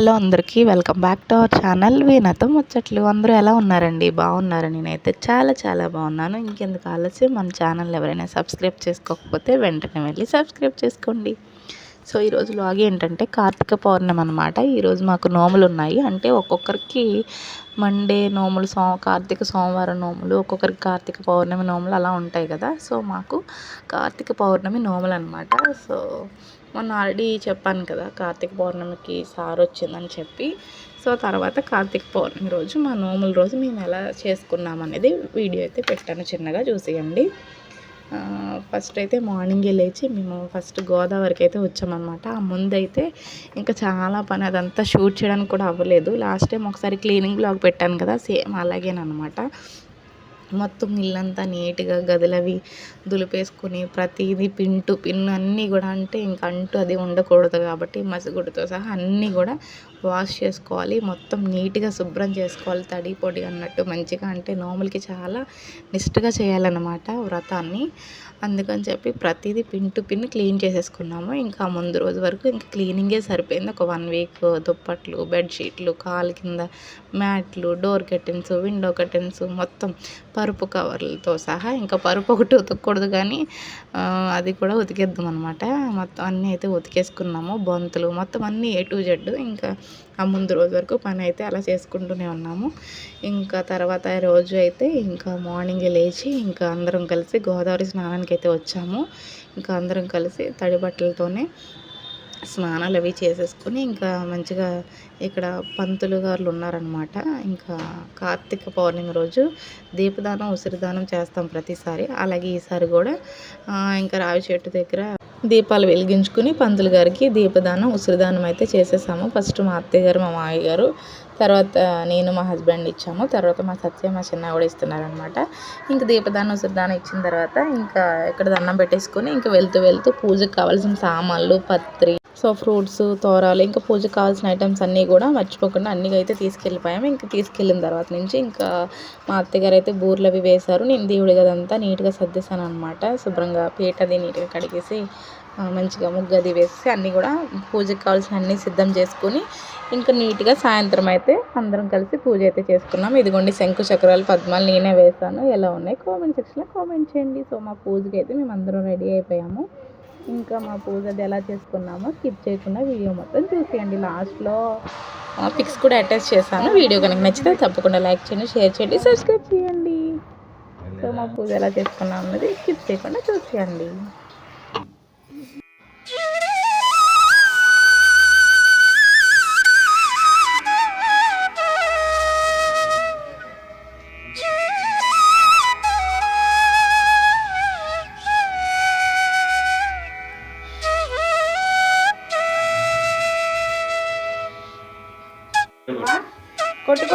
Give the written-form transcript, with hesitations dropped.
Hello అందరికీ welcome back to our channel వీణతో ముచ్చట్లు. అందరూ ఎలా ఉన్నారండి? బాగున్నారు. నేనైతే చాలా బాగున్నాను. ఇంకెందుకు ఆలస్యం, మన ఛానల్ ఎవరైనా సబ్స్క్రైబ్ చేసుకోకపోతే వెంటనే వెళ్ళి సబ్స్క్రైబ్ చేసుకోండి. సో ఈరోజు లాగ్ ఏంటంటే కార్తీక పౌర్ణమి అనమాట. ఈరోజు మాకు నోములు ఉన్నాయి. అంటే ఒక్కొక్కరికి మండే నోములు, కార్తీక సోమవారం నోములు, ఒక్కొక్కరికి కార్తీక పౌర్ణమి నోములు అలా ఉంటాయి కదా. సో మాకు కార్తీక పౌర్ణమి నోములు అనమాట. సో మొన్న ఆల్రెడీ చెప్పాను కదా కార్తీక పౌర్ణమికి సార్ వచ్చిందని చెప్పి. సో తర్వాత కార్తీక పౌర్ణమి రోజు మా నోముల రోజు మేము ఎలా చేసుకున్నాం అనేది వీడియో అయితే పెట్టాను, చిన్నగా చూసేయండి. ఫస్ట్ అయితే మార్నింగే లేచి మేము ఫస్ట్ గోదావరికి అయితే వచ్చామన్నమాట. ఆ ముందైతే ఇంకా చాలా పని, అదంతా షూట్ చేయడానికి కూడా అవ్వలేదు. లాస్ట్ టైం ఒకసారి క్లీనింగ్ బ్లాగ్ పెట్టాను కదా, సేమ్ అలాగేనమాట. మొత్తం ఇల్లంతా నీట్గా గదులవి దులిపేసుకుని ప్రతిదీ పిన్ అన్నీ కూడా, అంటే ఇంక అంటూ అది ఉండకూడదు కాబట్టి మసిగుడ్డతో సహా అన్నీ కూడా వాష్ చేసుకోవాలి. మొత్తం నీట్గా శుభ్రం చేసుకోవాలి, తడి పొడి అన్నట్టు మంచిగా. అంటే నోములకి చాలా నిష్ఠగా చేయాలన్నమాట వ్రతాన్ని. అందుకని చెప్పి ప్రతిదీ పిన్ క్లీన్ చేసేసుకున్నాము. ఇంకా ముందు రోజు వరకు ఇంకా క్లీనింగే సరిపోయింది. ఒక 1 వీక్ దుప్పట్లు, బెడ్షీట్లు, కాలు కింద మ్యాట్లు, డోర్ కర్టెన్స్, విండో కర్టెన్స్, మొత్తం పరుపు కవర్లతో సహా. ఇంకా పరుపు ఒకటి ఉతకూడదు కానీ అది కూడా ఉతికేద్దాం అనమాట. మొత్తం అన్నీ అయితే ఉతికేసుకున్నాము. బొంతులు మొత్తం అన్నీ A to Z. ఇంకా ఆ ముందు రోజు వరకు పని అయితే అలా చేసుకుంటూనే ఉన్నాము. ఇంకా తర్వాత రోజు అయితే ఇంకా మార్నింగే లేచి ఇంకా అందరం కలిసి గోదావరి స్నానానికి అయితే వచ్చాము. ఇంకా అందరం కలిసి తడి బట్టలతోనే స్నానాలు అవి చేసేసుకొని ఇంకా మంచిగా ఇక్కడ పంతులు గారులు ఉన్నారనమాట. ఇంకా కార్తీక పౌర్ణమి రోజు దీపదానం, ఉసిరిదానం చేస్తాం ప్రతిసారి. అలాగే ఈసారి కూడా ఇంకా రావి చెట్టు దగ్గర దీపాలు వెలిగించుకుని పంతులు గారికి దీపదానం, ఉసిరిదానం అయితే చేసేసాము. ఫస్ట్ మా అత్తయ్య గారు, మా మామయ్య గారు, తర్వాత నేను, మా హస్బెండ్ ఇచ్చాము. తర్వాత మా సత్య, మా చిన్న కూడా ఇస్తున్నారనమాట. ఇంకా దీపదానం, ఉసిరిదానం ఇచ్చిన తర్వాత ఇంకా ఇక్కడ దండం పెట్టేసుకొని ఇంకా వెళ్తూ పూజకు కావాల్సిన సామాన్లు, పత్రి, సో ఫ్రూట్స్, తోరాలు, ఇంకా పూజకు కావాల్సిన ఐటమ్స్ అన్నీ కూడా మర్చిపోకుండా అన్నీ అయితే తీసుకెళ్ళిపోయాము. ఇంకా తీసుకెళ్ళిన తర్వాత నుంచి ఇంకా మా అత్తగారు అయితే బూర్లు అవి వేశారు. నేను దేవుడి గదంతా నీట్గా సర్దేశాను అనమాట. శుభ్రంగా పీట అది నీట్గా కడిగేసి మంచిగా ముగ్గు అది వేసి అన్నీ కూడా పూజకు కావాల్సిన అన్నీ సిద్ధం చేసుకొని ఇంకా నీట్గా సాయంత్రం అయితే అందరం కలిసి పూజ అయితే చేసుకున్నాం. ఇదిగోండి శంకు చక్రాలు, పద్మాలు నేనే వేశాను. ఎలా ఉన్నాయి కామెంట్ సెక్షన్లో కామెంట్ చేయండి. సో మా పూజకి అయితే మేము అందరం రెడీ అయిపోయాము. ఇంకా మా పూజ అది ఎలా చేసుకున్నామో స్కిప్ చేయకుండా వీడియో మొత్తం చూసేయండి. లాస్ట్లో పిక్స్ కూడా అటాచ్ చేశాను. వీడియో కనుక నచ్చితే తప్పకుండా లైక్ చేయండి, షేర్ చేయండి, సబ్స్క్రైబ్ చేయండి. సో మా పూజ ఎలా చేసుకున్నాం అన్నది స్కిప్ చేయకుండా చూసేయండి. కొట్టు